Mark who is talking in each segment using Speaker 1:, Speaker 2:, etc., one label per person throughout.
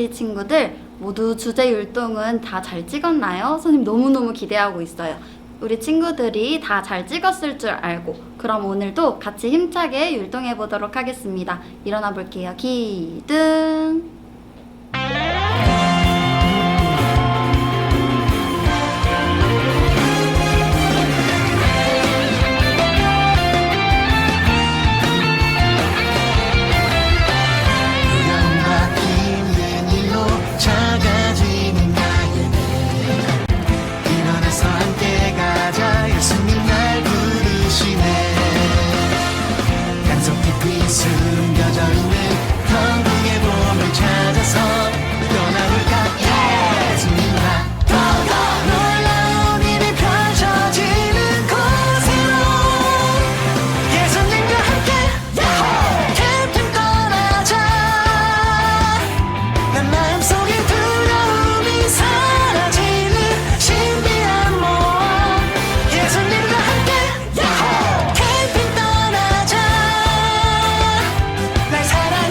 Speaker 1: LC 친구들 모두 주제 율동은 다 잘 찍었나요? 선생님 너무너무 기대하고 있어요. 우리 친구들이 다 잘 찍었을 줄 알고 그럼 오늘도 같이 힘차게 율동해 보도록 하겠습니다. 일어나 볼게요. 기둥.
Speaker 2: 숨겨져 있는 천국의 봄을 찾아서 떠나볼까 예수님과 더더 놀라운 일이 펼쳐지는 곳으로 예수님과 함께 캠핑 떠나자 난 마음속에 두려움이 사라지는 신비한 모험 예수님과 함께 캠핑 떠나자 날 사랑해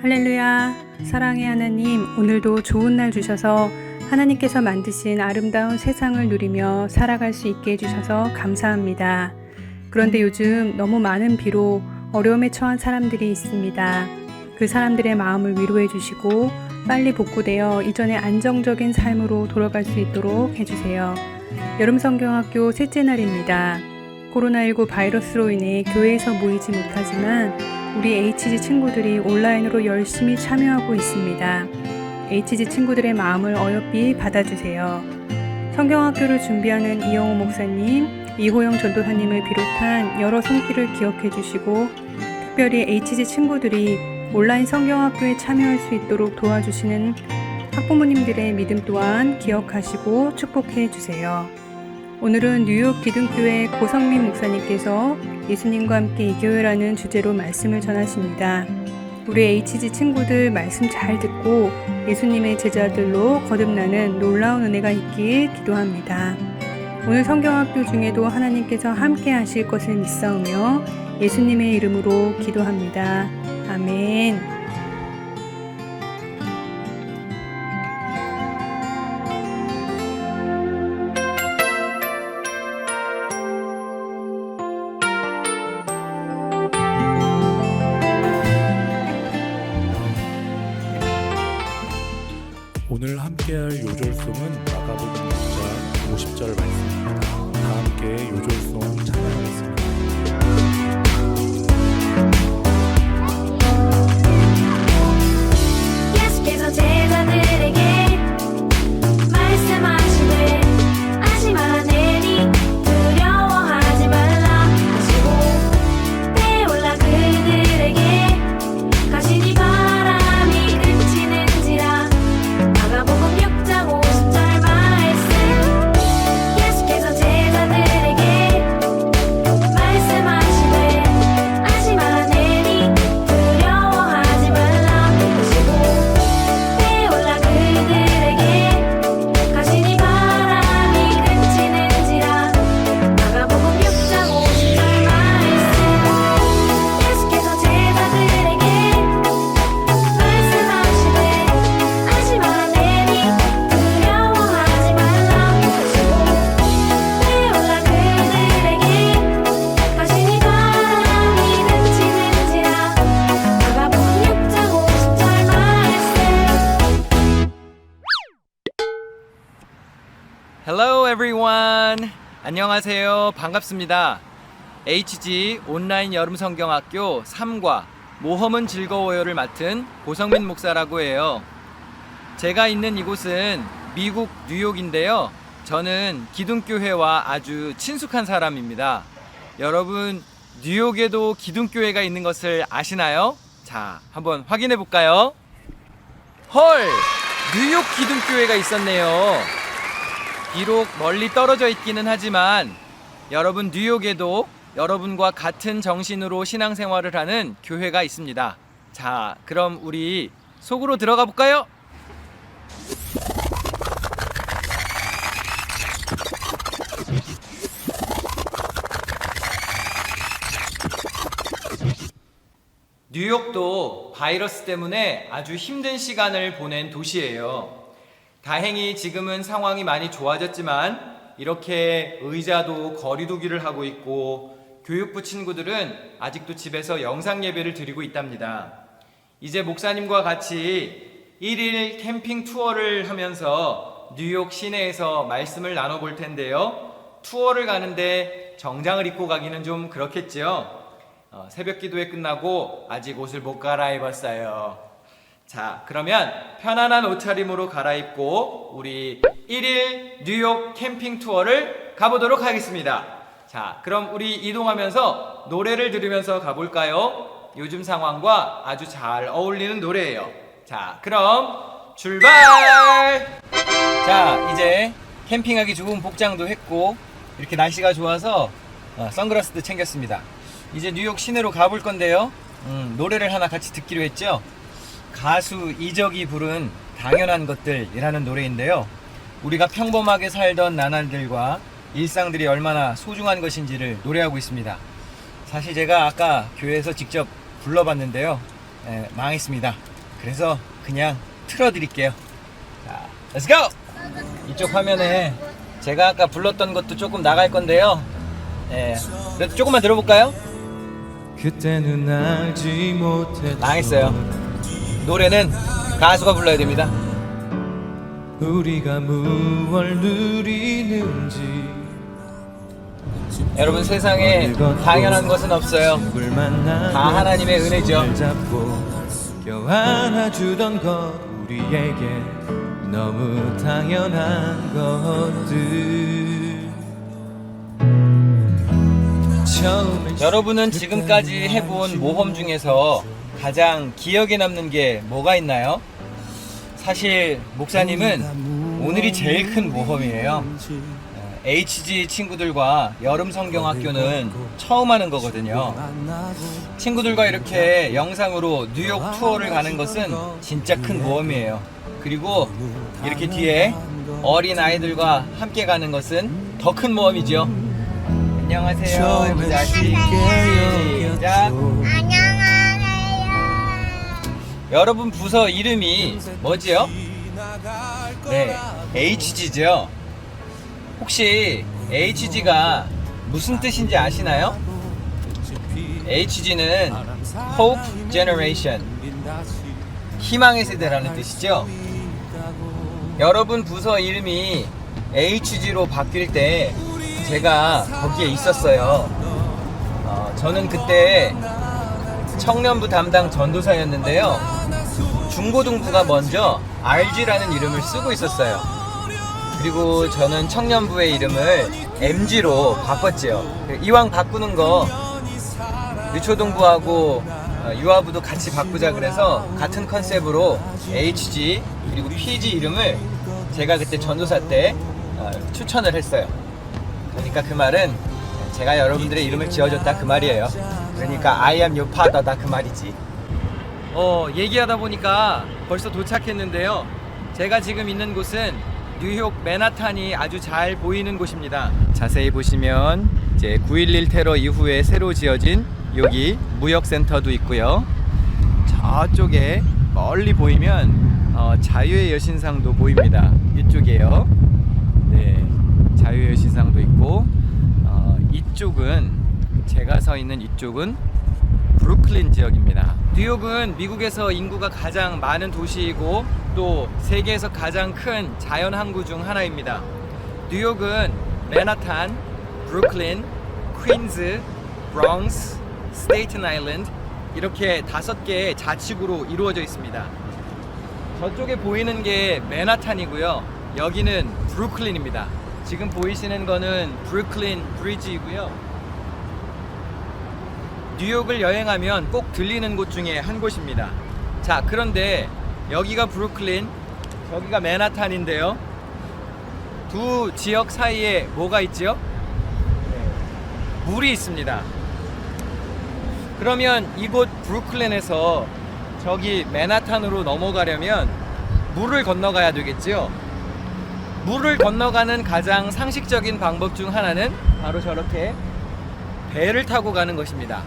Speaker 3: 할렐루야. 사랑의 하나님, 오늘도 좋은 날 주셔서 하나님께서 만드신 아름다운 세상을 누리며 살아갈 수 있게 해주셔서 감사합니다. 그런데 요즘 너무 많은 비로 어려움에 처한 사람들이 있습니다. 그 사람들의 마음을 위로해 주시고 빨리 복구되어 이전의 안정적인 삶으로 돌아갈 수 있도록 해주세요. 여름성경학교 셋째 날입니다. 코로나19 바이러스로 인해 교회에서 모이지 못하지만 우리 HG 친구들이 온라인으로 열심히 참여하고 있습니다. HG 친구들의 마음을 어여삐 받아주세요. 성경학교를 준비하는 이영호 목사님, 이호영 전도사님을 비롯한 여러 손길을 기억해 주시고 특별히 HG 친구들이 온라인 성경학교에 참여할 수 있도록 도와주시는 학부모님들의 믿음 또한 기억하시고 축복해 주세요. 오늘은 뉴욕 기둥교회 고성민 목사님께서 예수님과 함께 이 교회라는 주제로 말씀을 전하십니다. 우리 HG 친구들 말씀 잘 듣고 예수님의 제자들로 거듭나는 놀라운 은혜가 있길 기도합니다. 오늘 성경학교 중에도 하나님께서 함께 하실 것을 믿사오며 예수님의 이름으로 기도합니다. 아멘.
Speaker 4: 오늘 함께할 요절송은 마가복음 6장 50절 말씀입니다. 다 함께 요절송 찬양하겠습니다.
Speaker 5: 예수께서 제자들에게 말씀하시되 하지 말아내니 두려워하지 말라 하시고 배에 올라 그들에게 가시니 바람이 그치는지라. 마가복음 6장 50절 말씀. 예수께서 제자들에게 말씀하시되 하지 말아내니 두려워하지 말라 하시고 배에 올라 그들에게 가시니 바람이 그치는지라. 마가복음 6장 50절 말씀. 예수께서 제자들에게 말씀하시되 하지 말아내니 두려워하지 말라 하시고 배에 올라 그들에게 가시니 바람이 그치는지라. 마가복음 6장 50절 말씀.
Speaker 6: Hello everyone. 안녕하세요. 반갑습니다. HG 온라인 여름성경학교 3과 모험은 즐거워요를 맡은 고성민 목사라고 해요. 제가 있는 이곳은 미국 뉴욕인데요. 저는 기둥교회와 아주 친숙한 사람입니다. 여러분, 뉴욕에도 기둥교회가 있는 것을 아시나요? 자, 한번 확인해 볼까요? 헐! 뉴욕 기둥교회가 있었네요. 비록 멀리 떨어져 있기는 하지만 여러분, 뉴욕에도 여러분과 같은 정신으로 신앙생활을 하는 교회가 있습니다. 자, 그럼 우리 속으로 들어가 볼까요? 뉴욕도 바이러스 때문에 아주 힘든 시간을 보낸 도시예요. 다행히 지금은 상황이 많이 좋아졌지만 이렇게 의자도 거리두기를 하고 있고 교육부 친구들은 아직도 집에서 영상 예배를 드리고 있답니다. 이제 목사님과 같이 1일 캠핑 투어를 하면서 뉴욕 시내에서 말씀을 나눠볼 텐데요. 투어를 가는데 정장을 입고 가기는 좀 그렇겠죠. 새벽 기도회 끝나고 아직 옷을 못 갈아입었어요. 자, 그러면 편안한 옷차림으로 갈아입고 우리 1일 뉴욕 캠핑 투어를 가보도록 하겠습니다. 자, 그럼 우리 이동하면서 노래를 들으면서 가볼까요? 요즘 상황과 아주 잘 어울리는 노래예요. 자, 그럼 출발! 자, 이제 캠핑하기 좋은 복장도 했고 이렇게 날씨가 좋아서 선글라스도 챙겼습니다. 이제 뉴욕 시내로 가볼 건데요. 노래를 하나 같이 듣기로 했죠. 가수 이적이 부른 당연한 것들이라는 노래인데요. 우리가 평범하게 살던 나날들과 일상들이 얼마나 소중한 것인지를 노래하고 있습니다. 사실 제가 아까 교회에서 직접 불러봤는데요. 망했습니다. 그래서 그냥 틀어드릴게요. 자, Let's go! 이쪽 화면에 제가 아까 불렀던 것도 조금 나갈 건데요. 예, 그래도 조금만 들어볼까요? 그때는 알지 못했죠. 망했어요. 노래는 가수가 불러야 됩니다. 우리가 무얼 누리는지. 여러분, 세상에 당연한 것은 없어요. 다 하나님의 은혜죠. 껴안아주던 것 우리에게 너무 당연한 것들. 여러분은 지금까지 해본 모험 중에서 가장 기억에 남는 게 뭐가 있나요? 사실 목사님은 오늘이 제일 큰 모험이에요. HG 친구들과 여름 성경학교는 처음 하는 거거든요. 친구들과 이렇게 영상으로 뉴욕 투어를 가는 것은 진짜 큰 모험이에요. 그리고 이렇게 뒤에 어린 아이들과 함께 가는 것은 더 큰 모험이죠. 안녕하세요. 해보자. 시작. 여러분 부서 이름이 뭐지요? 네, HG죠. 혹시 HG가 무슨 뜻인지 아시나요? HG는 Hope Generation, 희망의 세대라는 뜻이죠. 여러분 부서 이름이 HG로 바뀔 때 제가 거기에 있었어요. 저는 그때 청년부 담당 전도사였는데요. 중고등부가 먼저 RG라는 이름을 쓰고 있었어요. 그리고 저는 청년부의 이름을 MG로 바꿨지요. 이왕 바꾸는 거 유초등부하고 유아부도 같이 바꾸자 그래서 같은 컨셉으로 HG 그리고 PG 이름을 제가 그때 전도사 때 추천을 했어요. 그러니까 그 말은 제가 여러분들의 이름을 지어줬다 그 말이에요. 그러니까 I am your father다 그 말이지. 얘기하다 보니까 벌써 도착했는데요. 제가 지금 있는 곳은 뉴욕 맨하탄이 아주 잘 보이는 곳입니다. 자세히 보시면 이제 9.11 테러 이후에 새로 지어진 여기 무역센터도 있고요. 저쪽에 멀리 보이면 자유의 여신상도 보입니다. 이쪽이에요. 네, 자유의 여신상도 있고 이쪽은 제가 서 있는 이쪽은 브루클린 지역입니다. 뉴욕은 미국에서 인구가 가장 많은 도시이고 또 세계에서 가장 큰 자연 항구 중 하나입니다. 뉴욕은 맨하탄, 브루클린, 퀸즈, 브롱스, 스테이튼 아일랜드 이렇게 5개의 자치구로 이루어져 있습니다. 저쪽에 보이는 게 맨하탄이고요. 여기는 브루클린입니다. 지금 보이시는 거는 브루클린 브리지이고요. 뉴욕을 여행하면 꼭 들리는 곳 중에 한 곳입니다. 자, 그런데 여기가 브루클린, 저기가 맨하탄인데요. 두 지역 사이에 뭐가 있죠? 물이 있습니다. 그러면 이곳 브루클린에서 저기 맨하탄으로 넘어가려면 물을 건너가야 되겠죠? 물을 건너가는 가장 상식적인 방법 중 하나는 바로 저렇게 배를 타고 가는 것입니다.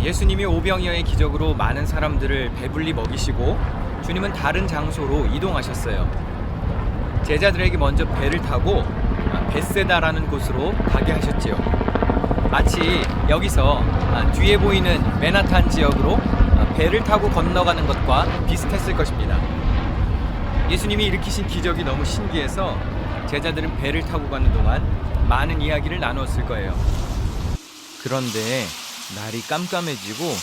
Speaker 6: 예수님이 오병이어의 기적으로 많은 사람들을 배불리 먹이시고 주님은 다른 장소로 이동하셨어요. 제자들에게 먼저 배를 타고 벳세다라는 곳으로 가게 하셨지요. 마치 여기서 뒤에 보이는 맨하탄 지역으로 배를 타고 건너가는 것과 비슷했을 것입니다. 예수님이 일으키신 기적이 너무 신기해서 제자들은 배를 타고 가는 동안 많은 이야기를 나누었을 거예요. 그런데 날이 깜깜해지고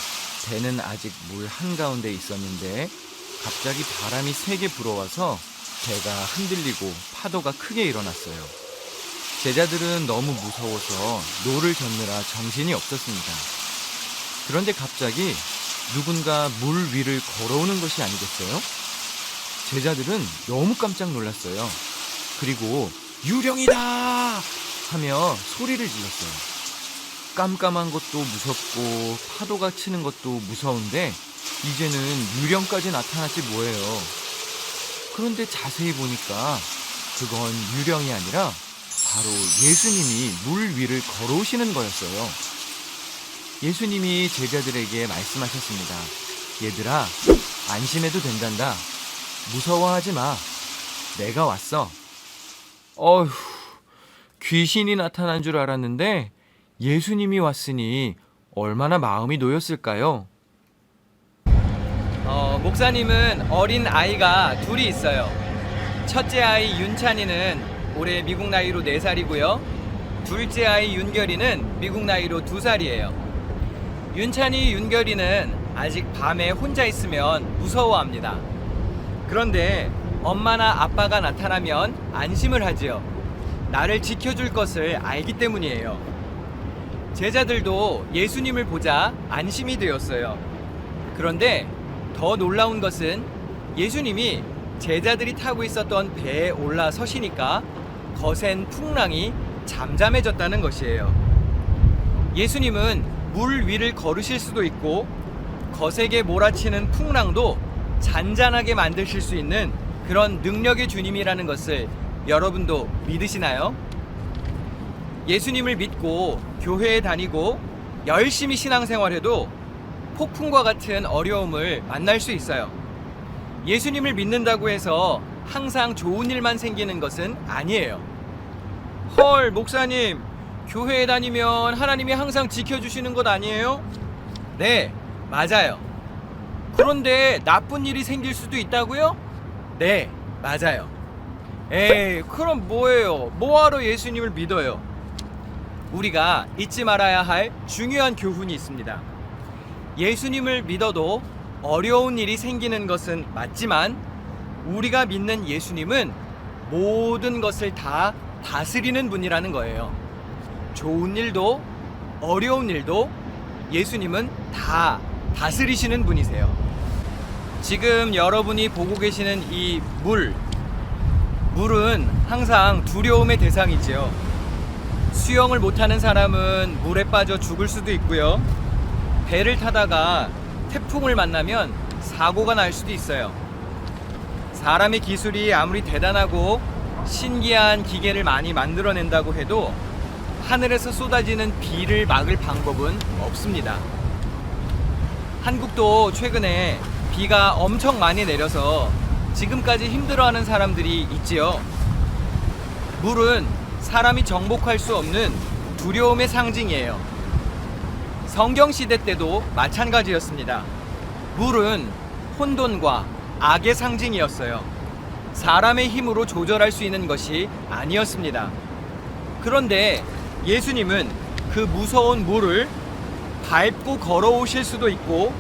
Speaker 6: 배는 아직 물 한가운데 있었는데 갑자기 바람이 세게 불어와서 배가 흔들리고 파도가 크게 일어났어요. 제자들은 너무 무서워서 노를 젓느라 정신이 없었습니다. 그런데 갑자기 누군가 물 위를 걸어오는 것이 아니겠어요? 제자들은 너무 깜짝 놀랐어요. 그리고 유령이다! 하며 소리를 질렀어요. 깜깜한 것도 무섭고 파도가 치는 것도 무서운데 이제는 유령까지 나타났지 뭐예요. 그런데 자세히 보니까 그건 유령이 아니라 바로 예수님이 물 위를 걸어오시는 거였어요. 예수님이 제자들에게 말씀하셨습니다. 얘들아, 안심해도 된단다. 무서워하지 마. 내가 왔어. 어휴, 귀신이 나타난 줄 알았는데 예수님이 왔으니 얼마나 마음이 놓였을까요? 목사님은 어린 아이가 둘이 있어요. 첫째 아이 윤찬이는 올해 미국 나이로 4살이고요. 둘째 아이 윤결이는 미국 나이로 2살이에요. 윤찬이, 윤결이는 아직 밤에 혼자 있으면 무서워합니다. 그런데 엄마나 아빠가 나타나면 안심을 하지요. 나를 지켜줄 것을 알기 때문이에요. 제자들도 예수님을 보자 안심이 되었어요. 그런데 더 놀라운 것은 예수님이 제자들이 타고 있었던 배에 올라서시니까 거센 풍랑이 잠잠해졌다는 것이에요. 예수님은 물 위를 걸으실 수도 있고 거세게 몰아치는 풍랑도 잔잔하게 만드실 수 있는 그런 능력의 주님이라는 것을 여러분도 믿으시나요? 예수님을 믿고 교회에 다니고 열심히 신앙생활해도 폭풍과 같은 어려움을 만날 수 있어요. 예수님을 믿는다고 해서 항상 좋은 일만 생기는 것은 아니에요. 헐, 목사님, 교회에 다니면 하나님이 항상 지켜주시는 것 아니에요? 네, 맞아요. 그런데 나쁜 일이 생길 수도 있다고요? 네, 맞아요. 에이, 그럼 뭐예요? 뭐하러 예수님을 믿어요? 우리가 잊지 말아야 할 중요한 교훈이 있습니다. 예수님을 믿어도 어려운 일이 생기는 것은 맞지만 우리가 믿는 예수님은 모든 것을 다 다스리는 분이라는 거예요. 좋은 일도 어려운 일도 예수님은 다 다스리시는 분이세요. 지금 여러분이 보고 계시는 이 물은 항상 두려움의 대상이지요. 수영을 못하는 사람은 물에 빠져 죽을 수도 있고요. 배를 타다가 태풍을 만나면 사고가 날 수도 있어요. 사람의 기술이 아무리 대단하고 신기한 기계를 많이 만들어낸다고 해도 하늘에서 쏟아지는 비를 막을 방법은 없습니다. 한국도 최근에 비가 엄청 많이 내려서 지금까지 힘들어하는 사람들이 있지요. 물은 사람이 정복할 수 없는 두려움의 상징이에요. 성경시대 때도 마찬가지였습니다. 물은 혼돈과 악의 상징이었어요. 사람의 힘으로 조절할 수 있는 것이 아니었습니다. 그런데 예수님은 그 무서운 물을 밟고 걸어오실 수도 있고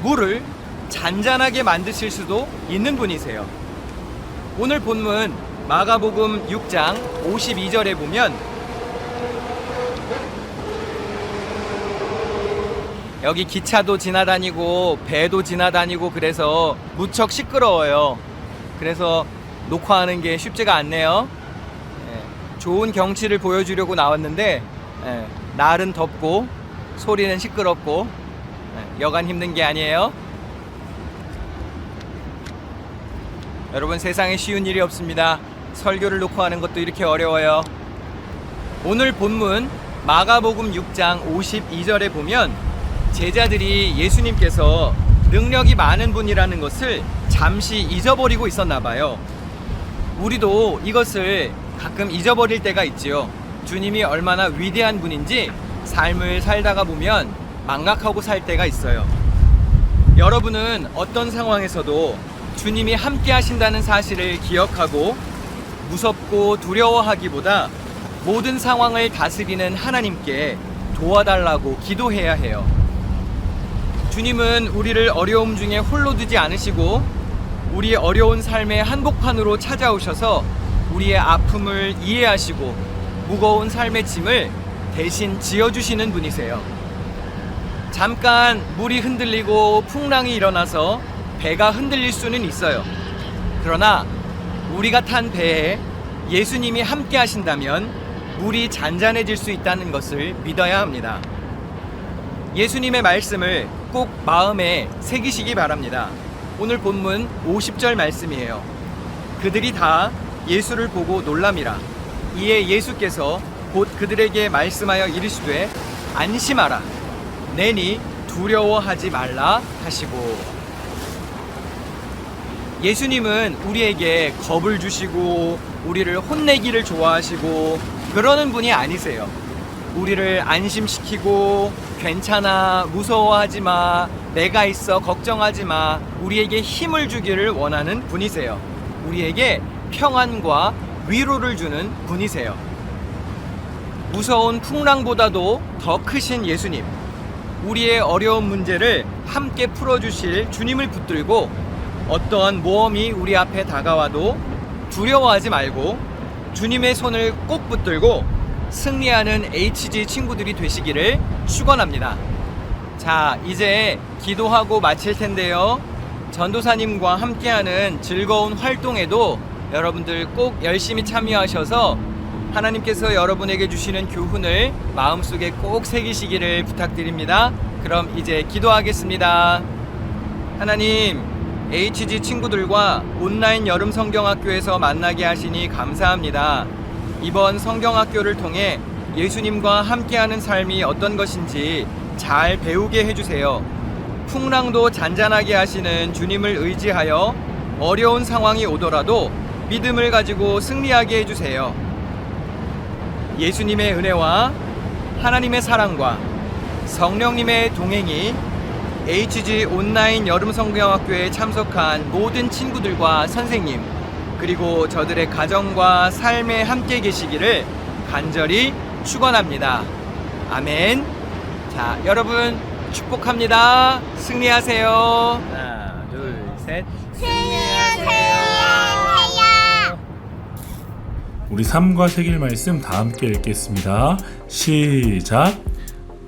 Speaker 6: 물을 잔잔하게 만드실 수도 있는 분이세요. 오늘 본문 마가복음 6장 52절에 보면 여기 기차도 지나다니고 배도 지나다니고 그래서 무척 시끄러워요. 그래서 녹화하는 게 쉽지가 않네요. 좋은 경치를 보여주려고 나왔는데 날은 덥고 소리는 시끄럽고 여간 힘든 게 아니에요. 여러분, 세상에 쉬운 일이 없습니다. 설교를 녹화하는 것도 이렇게 어려워요. 오늘 본문 마가복음 6장 52절에 보면 제자들이 예수님께서 능력이 많은 분이라는 것을 잠시 잊어버리고 있었나 봐요. 우리도 이것을 가끔 잊어버릴 때가 있지요. 주님이 얼마나 위대한 분인지 삶을 살다가 보면 망각하고 살 때가 있어요. 여러분은 어떤 상황에서도 주님이 함께 하신다는 사실을 기억하고 무섭고 두려워하기보다 모든 상황을 다스리는 하나님께 도와달라고 기도해야 해요. 주님은 우리를 어려움 중에 홀로 두지 않으시고 우리 어려운 삶의 한복판으로 찾아오셔서 우리의 아픔을 이해하시고 무거운 삶의 짐을 대신 지어주시는 분이세요. 잠깐 물이 흔들리고 풍랑이 일어나서 배가 흔들릴 수는 있어요. 그러나 우리가 탄 배에 예수님이 함께 하신다면 물이 잔잔해질 수 있다는 것을 믿어야 합니다. 예수님의 말씀을 꼭 마음에 새기시기 바랍니다. 오늘 본문 50절 말씀이에요. 그들이 다 예수를 보고 놀람이라. 이에 예수께서 곧 그들에게 말씀하여 이르시되 안심하라. 내니 두려워하지 말라 하시고. 예수님은 우리에게 겁을 주시고 우리를 혼내기를 좋아하시고 그러는 분이 아니세요. 우리를 안심시키고 괜찮아, 무서워하지 마, 내가 있어, 걱정하지 마, 우리에게 힘을 주기를 원하는 분이세요. 우리에게 평안과 위로를 주는 분이세요. 무서운 풍랑보다도 더 크신 예수님, 우리의 어려운 문제를 함께 풀어주실 주님을 붙들고 어떠한 모험이 우리 앞에 다가와도 두려워하지 말고 주님의 손을 꼭 붙들고 승리하는 HG 친구들이 되시기를 축원합니다. 자, 이제 기도하고 마칠 텐데요. 전도사님과 함께하는 즐거운 활동에도 여러분들 꼭 열심히 참여하셔서 하나님께서 여러분에게 주시는 교훈을 마음속에 꼭 새기시기를 부탁드립니다. 그럼 이제 기도하겠습니다. 하나님, HG 친구들과 온라인 여름 성경학교에서 만나게 하시니 감사합니다. 이번 성경학교를 통해 예수님과 함께하는 삶이 어떤 것인지 잘 배우게 해주세요. 풍랑도 잔잔하게 하시는 주님을 의지하여 어려운 상황이 오더라도 믿음을 가지고 승리하게 해주세요. 예수님의 은혜와 하나님의 사랑과 성령님의 동행이 HG 온라인 여름 성경학교에 참석한 모든 친구들과 선생님, 그리고 저들의 가정과 삶에 함께 계시기를 간절히 축원합니다. 아멘. 자, 여러분 축복합니다. 승리하세요. 하나, 둘, 셋. 승리하세요.
Speaker 4: 우리 삶과 새길 말씀 다 함께 읽겠습니다. 시작.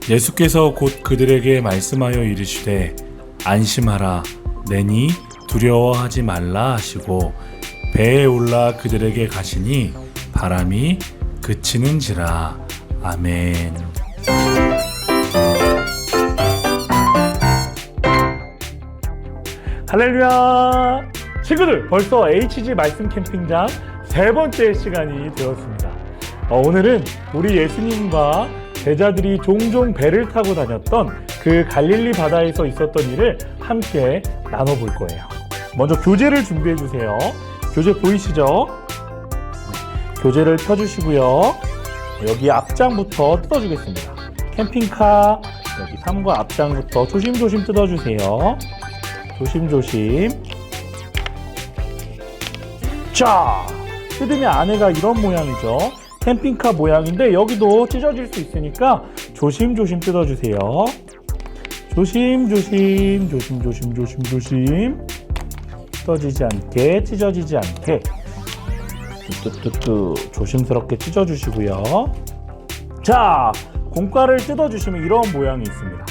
Speaker 4: 예수께서 곧 그들에게 말씀하여 이르시되 안심하라, 내니 두려워하지 말라 하시고 배에 올라 그들에게 가시니 바람이 그치는지라. 아멘.
Speaker 7: 할렐루야! 친구들, 벌써 HG 말씀 캠핑장 세 번째 시간이 되었습니다. 오늘은 우리 예수님과 제자들이 종종 배를 타고 다녔던 그 갈릴리 바다에서 있었던 일을 함께 나눠볼 거예요. 먼저 교재를 준비해 주세요. 교재 보이시죠? 교재를 펴주시고요. 여기 앞장부터 뜯어주겠습니다. 캠핑카 여기 3과 앞장부터 조심조심 뜯어주세요. 조심조심. 자, 뜯으면 안에가 이런 모양이죠. 캠핑카 모양인데 여기도 찢어질 수 있으니까 조심조심 뜯어주세요. 조심조심, 조심조심. 뜯어지지 않게, 찢어지지 않게 뚜뚜뚜뚜 조심스럽게 찢어주시고요. 자, 공과를 뜯어주시면 이런 모양이 있습니다.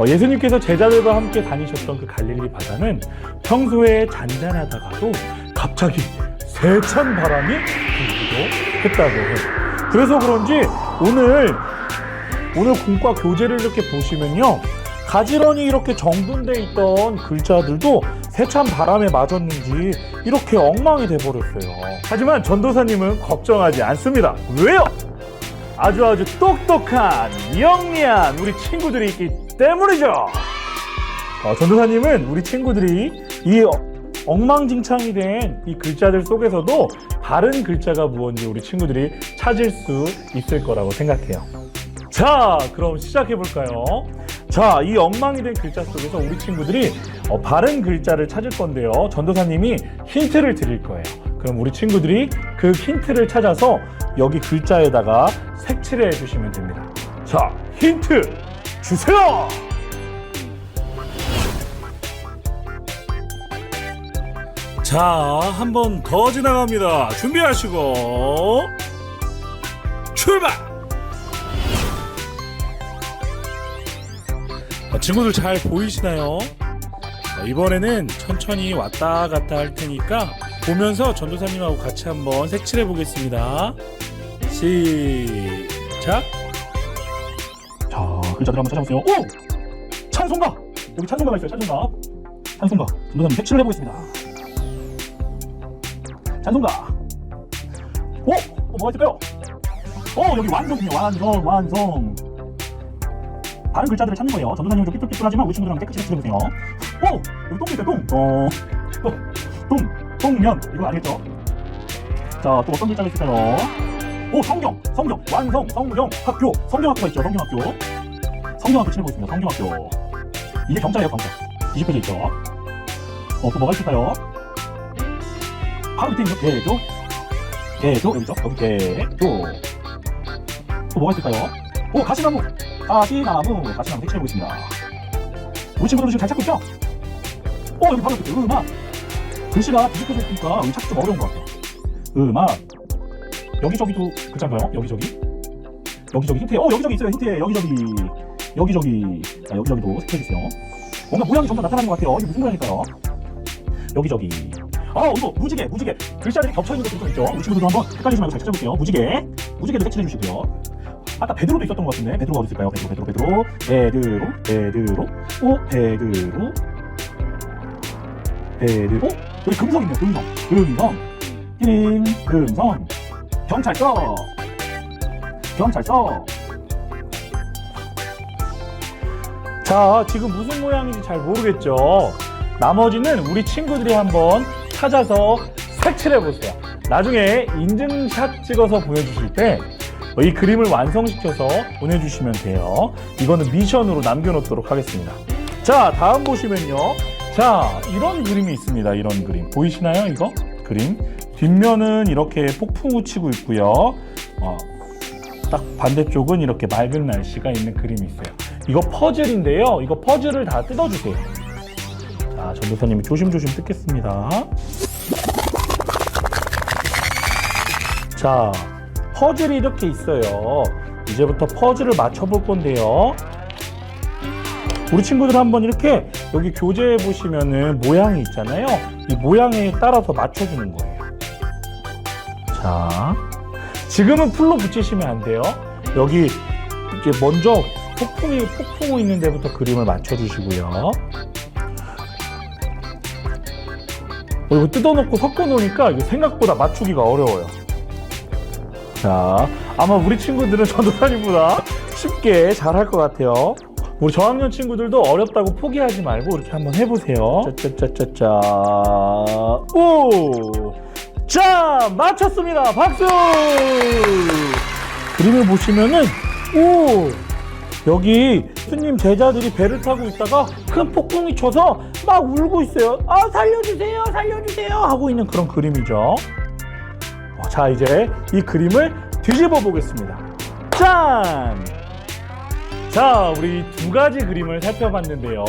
Speaker 7: 예수님께서 제자들과 함께 다니셨던 그 갈릴리 바다는 평소에 잔잔하다가도 갑자기 세찬 바람이 불기도 했다고 해요. 그래서 그런지 오늘 공과 교재를 이렇게 보시면요, 가지런히 이렇게 정돈돼 있던 글자들도 세찬 바람에 맞았는지 이렇게 엉망이 돼버렸어요. 하지만 전도사님은 걱정하지 않습니다. 왜요? 아주 똑똑한 영리한 우리 친구들이 있기 때문이죠. 전도사님은 우리 친구들이 이 엉망진창이 된 이 글자들 속에서도 바른 글자가 무엇인지 우리 친구들이 찾을 수 있을 거라고 생각해요. 자, 그럼 시작해 볼까요? 자, 이 엉망이 된 글자 속에서 우리 친구들이 바른 글자를 찾을 건데요. 전도사님이 힌트를 드릴 거예요. 그럼 우리 친구들이 그 힌트를 찾아서 여기 글자에다가 색칠해 주시면 됩니다. 자, 힌트 주세요!
Speaker 4: 자, 한 번 더 지나갑니다. 준비하시고 출발! 친구들 잘 보이시나요? 이번에는 천천히 왔다 갔다 할 테니까 보면서 전도사님하고 같이 한번 색칠해 보겠습니다. 시작!
Speaker 7: 자, 글자들 한번 찾아보세요. 오! 찬송가! 여기 찬송가가 있어요. 찬송가. 전도사님 색칠을 해보겠습니다. 찬송가. 뭐가 있을까요? 여기 완성이요. 완성. 다른 글자들을 찾는 거예요. 전도사님은 좀 삐뚤삐뚤하지만 우리 친구들은 깨끗이 칠해보세요. 오! 여기 똥도 있어요, 똥. 똥면. 이거 아니겠죠? 자, 또 어떤 글자가 있을까요? 오, 성경, 완성, 성경, 학교, 성경학교가 있죠, 성경학교. 성경학교 칠해보겠습니다, 성경학교. 이게 경자예요, 경자. 뒤집혀져 있죠. 또 뭐가 있을까요? 바로 밑에 있는 개조. 여기죠? 여기 개조. 또 뭐가 있을까요? 오, 가시나무 색칠해보겠습니다. 우리 친구들은 지금 잘 찾고 있죠? 여기 바로 이렇게 음악. 글씨가 뒤집혀져 있으니까 여기 찾기 좀 어려운 것 같아요. 음악. 여기저기도 글자인가요? 여기저기 힌트. 여기저기 있어요, 힌트. 여기저기. 자, 여기저기도 색칠해주세요. 뭔가 모양이 점점 나타나는 것 같아요. 이게 무슨 모양일까요? 여기저기. 이거 무지개. 글자들이 겹쳐있는 것도 좀 있죠. 우리 친구들도 한번 헷갈리지 말고 잘 찾아볼게요. 무지개도 색칠해주시고요. 아까 베드로도 있었던 것 같은데, 베드로가 어디 있을까요? 베드로. 여기 금성 있네요, 금성. 경찰서. 자, 지금 무슨 모양인지 잘 모르겠죠? 나머지는 우리 친구들이 한번 찾아서 색칠해보세요. 나중에 인증샷 찍어서 보여주실 때 이 그림을 완성시켜서 보내주시면 돼요. 이거는 미션으로 남겨놓도록 하겠습니다. 자, 다음 보시면요. 자, 이런 그림이 있습니다. 이런 그림. 보이시나요? 이거? 그림. 뒷면은 이렇게 폭풍우 치고 있고요. 딱 반대쪽은 이렇게 맑은 날씨가 있는 그림이 있어요. 이거 퍼즐인데요. 이거 퍼즐을 다 뜯어주세요. 자, 전도사님이 조심조심 뜯겠습니다. 자, 퍼즐이 이렇게 있어요. 이제부터 퍼즐을 맞춰볼 건데요. 우리 친구들 한번 이렇게 여기 교재에 보시면은 모양이 있잖아요. 이 모양에 따라서 맞춰주는 거예요. 자, 지금은 풀로 붙이시면 안 돼요. 여기 이제 먼저 폭풍우 있는 데부터 그림을 맞춰주시고요. 이거 뜯어놓고 섞어놓으니까 이거 생각보다 맞추기가 어려워요. 자, 아마 우리 친구들은 전도사님보다 쉽게 잘할 것 같아요. 우리 저학년 친구들도 어렵다고 포기하지 말고 이렇게 한번 해보세요. 짜짜짜짜짜. 오! 자, 맞췄습니다. 박수! 그림을 보시면은, 여기 예수님 제자들이 배를 타고 있다가 큰 폭풍이 쳐서 막 울고 있어요. 살려주세요, 하고 있는 그런 그림이죠. 자, 이제 이 그림을 뒤집어 보겠습니다. 짠! 자, 우리 두 가지 그림을 살펴봤는데요.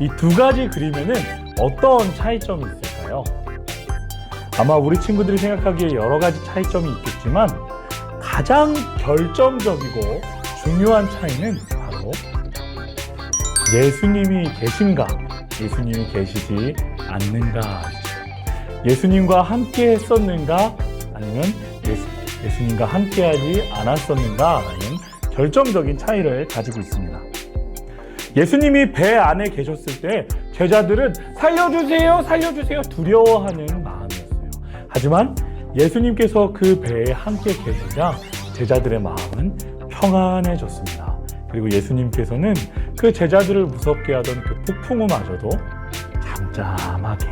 Speaker 7: 이 두 가지 그림에는 어떤 차이점이 있을까요? 아마 우리 친구들이 생각하기에 여러 가지 차이점이 있겠지만 가장 결정적이고 중요한 차이는 바로 예수님이 계신가, 예수님이 계시지 않는가, 예수님과 함께 했었는가, 아니면 예수님과 함께하지 않았었는가라는 결정적인 차이를 가지고 있습니다. 예수님이 배 안에 계셨을 때 제자들은 살려주세요 두려워하는 마음이었어요. 하지만 예수님께서 그 배에 함께 계시자 제자들의 마음은 평안해졌습니다. 그리고 예수님께서는 그 제자들을 무섭게 하던 그 폭풍우마저도 잠잠하게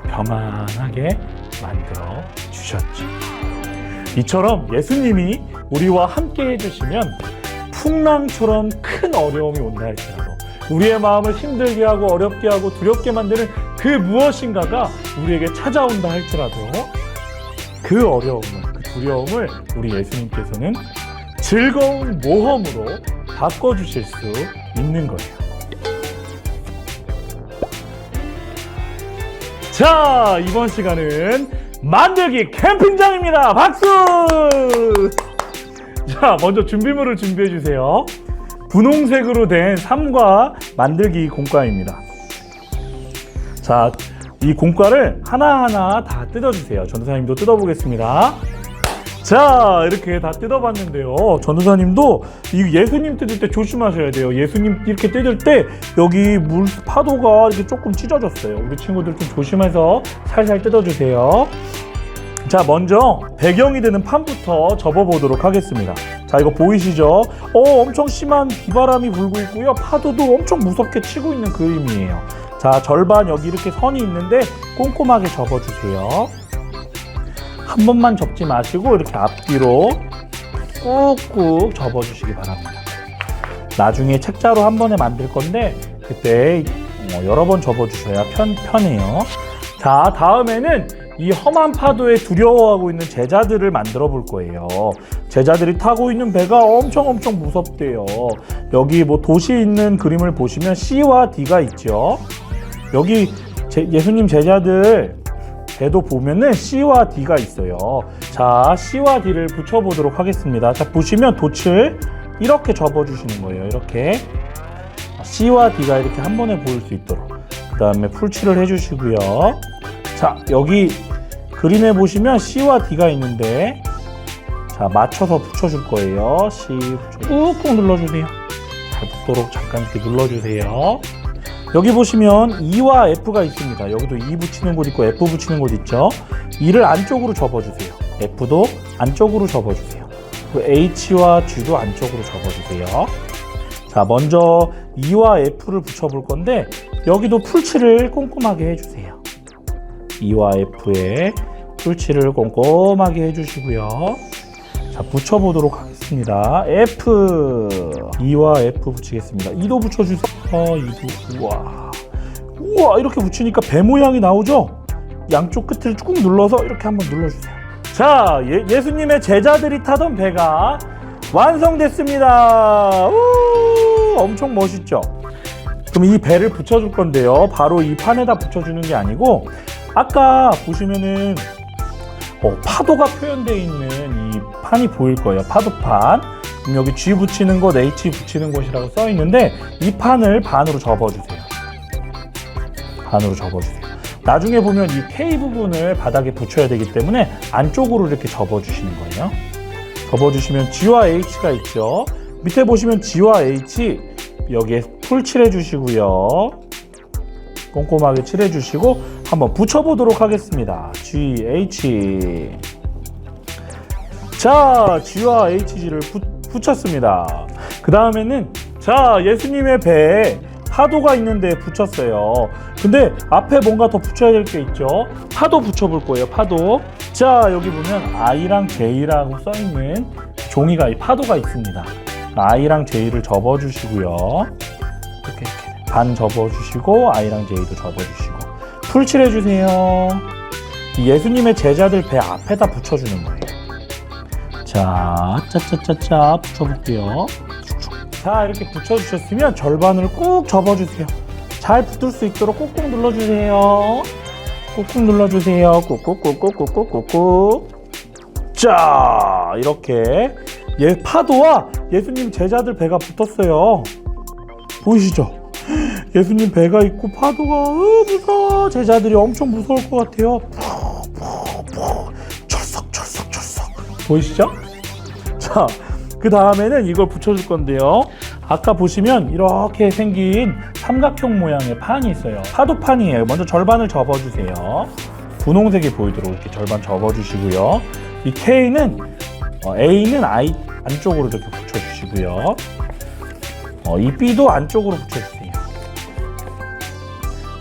Speaker 7: 평안하게 만들어 주셨죠. 이처럼 예수님이 우리와 함께 해주시면 풍랑처럼 큰 어려움이 온다 할지라도 우리의 마음을 힘들게 하고 어렵게 하고 두렵게 만드는 그 무엇인가가 우리에게 찾아온다 할지라도 그 어려움을, 그 두려움을 우리 예수님께서는 즐거운 모험으로 바꿔주실 수 있는 거예요. 자, 이번 시간은 만들기 캠핑장입니다. 박수! 자, 먼저 준비물을 준비해 주세요. 분홍색으로 된 삼과 만들기 공과입니다. 자, 이 공과를 하나하나 다 뜯어주세요. 전도사님도 뜯어보겠습니다. 자, 이렇게 다 뜯어봤는데요. 전도사님도 이 예수님 뜯을 때 조심하셔야 돼요. 예수님 이렇게 뜯을 때 여기 파도가 이렇게 조금 찢어졌어요. 우리 친구들 좀 조심해서 살살 뜯어주세요. 자, 먼저 배경이 되는 판부터 접어보도록 하겠습니다. 자, 이거 보이시죠? 엄청 심한 비바람이 불고 있고요. 파도도 엄청 무섭게 치고 있는 그림이에요. 자, 절반 여기 이렇게 선이 있는데 꼼꼼하게 접어주세요. 한 번만 접지 마시고 이렇게 앞뒤로 꾹꾹 접어주시기 바랍니다. 나중에 책자로 한 번에 만들 건데 그때 여러 번 접어주셔야 편해요. 자, 다음에는 이 험한 파도에 두려워하고 있는 제자들을 만들어 볼 거예요. 제자들이 타고 있는 배가 엄청 무섭대요. 여기 뭐 도시에 있는 그림을 보시면 C와 D가 있죠. 여기 예수님 제자들 배도 보면은 C와 D가 있어요. 자, C와 D를 붙여보도록 하겠습니다. 자, 보시면 돛을 이렇게 접어주시는 거예요. 이렇게 C와 D가 이렇게 한 번에 보일 수 있도록. 그 다음에 풀칠을 해주시고요. 자, 여기 그림에 보시면 C와 D가 있는데 자, 맞춰서 붙여줄 거예요. C 꾹꾹 눌러주세요. 잘 붙도록 잠깐 이렇게 눌러주세요. 여기 보시면 E와 F가 있습니다. 여기도 E 붙이는 곳 있고 F 붙이는 곳 있죠. E를 안쪽으로 접어주세요. F도 안쪽으로 접어주세요. 그리고 H와 G도 안쪽으로 접어주세요. 자, 먼저 E와 F를 붙여볼 건데 여기도 풀칠을 꼼꼼하게 해주세요. E와 F에 풀칠을 꼼꼼하게 해주시고요. 자, 붙여보도록 하겠습니다. F, E와 F 붙이겠습니다. E도 붙여주세요. E도, 우와, 이렇게 붙이니까 배 모양이 나오죠? 양쪽 끝을 꾹 눌러서 이렇게 한번 눌러주세요. 자, 예수님의 제자들이 타던 배가 완성됐습니다. 엄청 멋있죠? 그럼 이 배를 붙여줄 건데요. 바로 이 판에다 붙여주는 게 아니고 아까 보시면은 파도가 표현되어 있는 이 판이 보일 거예요. 파도판. 그럼 여기 G 붙이는 곳, H 붙이는 곳이라고 써 있는데 이 판을 반으로 접어주세요. 반으로 접어주세요. 나중에 보면 이 K 부분을 바닥에 붙여야 되기 때문에 안쪽으로 이렇게 접어주시는 거예요. 접어주시면 G와 H가 있죠. 밑에 보시면 G와 H 여기에 풀 칠해 주시고요. 꼼꼼하게 칠해 주시고 한번 붙여보도록 하겠습니다. G, H. 자, G와 HG를 붙였습니다. 그 다음에는 자, 예수님의 배에 파도가 있는데 붙였어요. 근데 앞에 뭔가 더 붙여야 될 게 있죠. 파도 붙여볼 거예요. 파도. 자, 여기 보면 I랑 J라고 써있는 종이가, 파도가 있습니다. I랑 J를 접어주시고요. 이렇게 반 접어주시고 I랑 J도 접어주시고 풀칠해주세요. 예수님의 제자들 배 앞에다 붙여주는 거예요. 자, 짜짜짜짜 붙여볼게요. 자, 이렇게 붙여주셨으면 절반을 꾹 접어주세요. 잘 붙을 수 있도록 꾹꾹 눌러주세요. 꾹꾹 눌러주세요. 꾹꾹꾹꾹꾹꾹꾹. 자, 이렇게 파도와 예수님 제자들 배가 붙었어요. 보이시죠? 예수님 배가 있고 파도가 무서워. 제자들이 엄청 무서울 것 같아요. 철썩. 보이시죠? 자, 그 다음에는 이걸 붙여줄 건데요. 아까 보시면 이렇게 생긴 삼각형 모양의 판이 있어요. 파도판이에요. 먼저 절반을 접어주세요. 분홍색이 보이도록 이렇게 절반 접어주시고요. 이 K는 A는 I 안쪽으로 이렇게 붙여주시고요. 이 B도 안쪽으로 붙여주세요.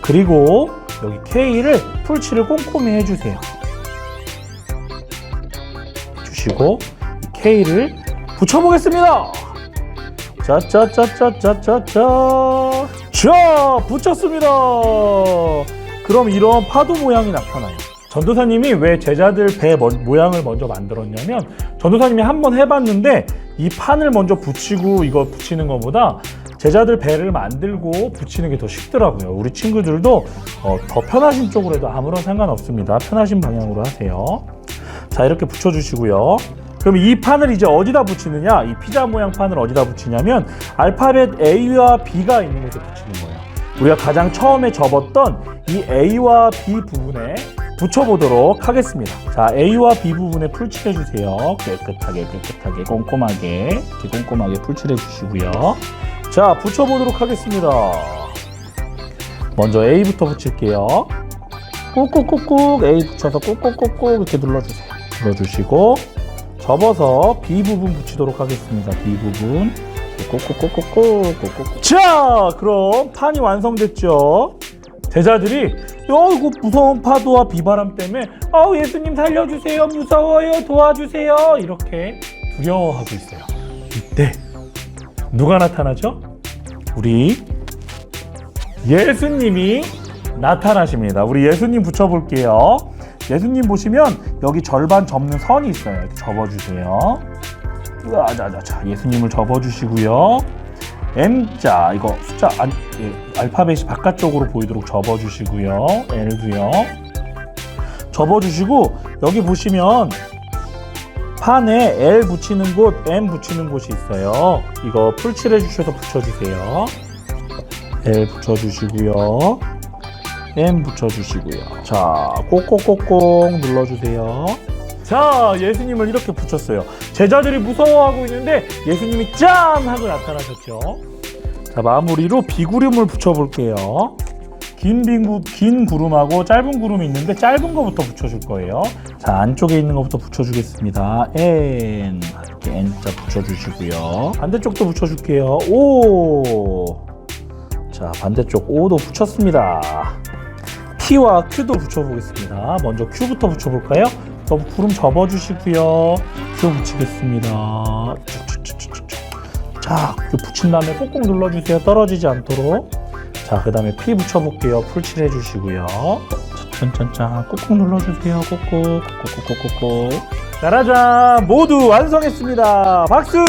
Speaker 7: 그리고 여기 K를 풀칠을 꼼꼼히 해주세요. 해주시고 이 K를 붙여보겠습니다. 짜짜짜짜짜짜짜. 자, 붙였습니다. 그럼 이런 파도 모양이 나타나요. 전도사님이 왜 제자들 배 모양을 먼저 만들었냐면 전도사님이 한번 해봤는데 이 판을 먼저 붙이고 이거 붙이는 것보다 제자들 배를 만들고 붙이는 게 더 쉽더라고요. 우리 친구들도 더 편하신 쪽으로 해도 아무런 상관없습니다. 편하신 방향으로 하세요. 자, 이렇게 붙여주시고요. 그럼 이 판을 이제 어디다 붙이느냐? 이 피자 모양 판을 어디다 붙이냐면 알파벳 A와 B가 있는 곳에 붙이는 거예요. 우리가 가장 처음에 접었던 이 A와 B 부분에 붙여보도록 하겠습니다. 자, A와 B 부분에 풀칠해주세요. 깨끗하게 꼼꼼하게 이렇게 꼼꼼하게 풀칠해주시고요. 자, 붙여보도록 하겠습니다. 먼저 A부터 붙일게요. 꾹꾹꾹꾹 A 붙여서 꾹꾹꾹꾹 이렇게 눌러주세요. 눌러주시고 접어서 B 부분 붙이도록 하겠습니다. B 부분. 꼬꼬꼬꼬꼬꼬꼬꼬. 자, 그럼 판이 완성됐죠? 제자들이 이거 무서운 파도와 비바람 때문에 예수님 살려주세요, 무서워요, 도와주세요, 이렇게 두려워하고 있어요. 이때 누가 나타나죠? 우리 예수님이 나타나십니다. 우리 예수님 붙여볼게요. 예수님 보시면 여기 절반 접는 선이 있어요. 이렇게 접어주세요. 자, 예수님을 접어주시고요. M자, 이거 숫자 알파벳이 바깥쪽으로 보이도록 접어주시고요. L도요. 접어주시고 여기 보시면 판에 L 붙이는 곳, M 붙이는 곳이 있어요. 이거 풀칠해 주셔서 붙여주세요. L 붙여주시고요. M 붙여주시고요. 자, 꼭꼭꼭꼭 눌러주세요. 자, 예수님을 이렇게 붙였어요. 제자들이 무서워하고 있는데 예수님이 짠! 하고 나타나셨죠. 자, 마무리로 비구름을 붙여볼게요. 긴 구름하고 짧은 구름이 있는데 짧은 거부터 붙여줄 거예요. 자, 안쪽에 있는 거부터 붙여주겠습니다. N 이렇게 N자 붙여주시고요. 반대쪽도 붙여줄게요. O. 자, 반대쪽 O도 붙였습니다. T와 Q도 붙여보겠습니다. 먼저 Q부터 붙여볼까요? 구름 접어주시고요. Q 붙이겠습니다. 자, Q 붙인 다음에 꾹꾹 눌러주세요. 떨어지지 않도록. 자, 그 다음에 P 붙여볼게요. 풀칠 해주시고요. 짠짠짠 꾹꾹 눌러주세요. 꾹꾹. 짜라잔, 모두 완성했습니다. 박수!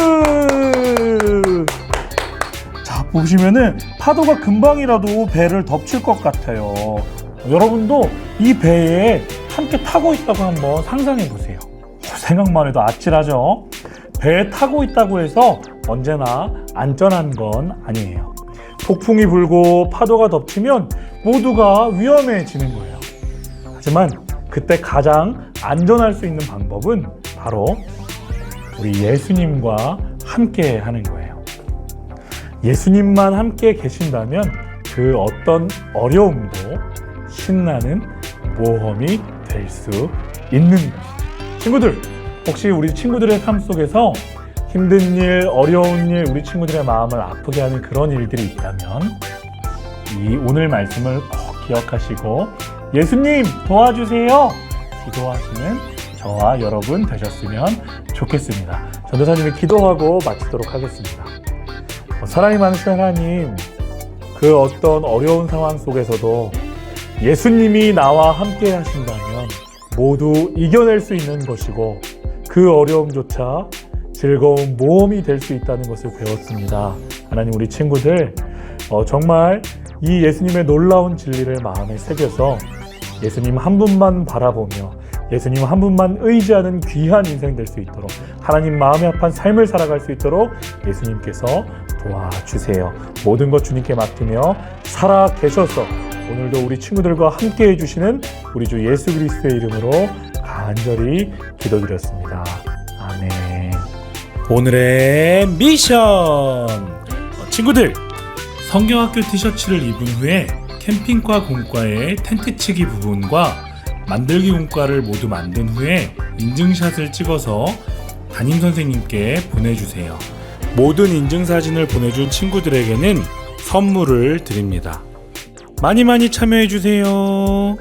Speaker 7: 자, 보시면은 파도가 금방이라도 배를 덮칠 것 같아요. 여러분도 이 배에 함께 타고 있다고 한번 상상해 보세요. 생각만 해도 아찔하죠? 배에 타고 있다고 해서 언제나 안전한 건 아니에요. 폭풍이 불고 파도가 덮치면 모두가 위험해지는 거예요. 하지만 그때 가장 안전할 수 있는 방법은 바로 우리 예수님과 함께 하는 거예요. 예수님만 함께 계신다면 그 어떤 어려움도 신나는 모험이 될 수 있는 거예요. 친구들, 혹시 우리 친구들의 삶 속에서 힘든 일, 어려운 일, 우리 친구들의 마음을 아프게 하는 그런 일들이 있다면 이 오늘 말씀을 꼭 기억하시고 예수님 도와주세요! 기도하시는 저와 여러분 되셨으면 좋겠습니다. 전도사님이 기도하고 마치도록 하겠습니다. 사랑이 많으신 하나님, 그 어떤 어려운 상황 속에서도 예수님이 나와 함께 하신다면 모두 이겨낼 수 있는 것이고 그 어려움조차 즐거운 모험이 될 수 있다는 것을 배웠습니다. 하나님, 우리 친구들 정말 이 예수님의 놀라운 진리를 마음에 새겨서 예수님 한 분만 바라보며 예수님 한 분만 의지하는 귀한 인생 될 수 있도록 하나님 마음에 합한 삶을 살아갈 수 있도록 예수님께서 도와주세요. 모든 것 주님께 맡기며 살아 계셔서 오늘도 우리 친구들과 함께 해주시는 우리 주 예수 그리스도의 이름으로 간절히 기도드렸습니다. 아멘. 오늘의 미션! 친구들, 성경학교 티셔츠를 입은 후에 캠핑과 공과의 텐트 치기 부분과 만들기 공과를 모두 만든 후에 인증샷을 찍어서 담임선생님께 보내주세요. 모든 인증사진을 보내준 친구들에게는 선물을 드립니다. 많이 참여해주세요.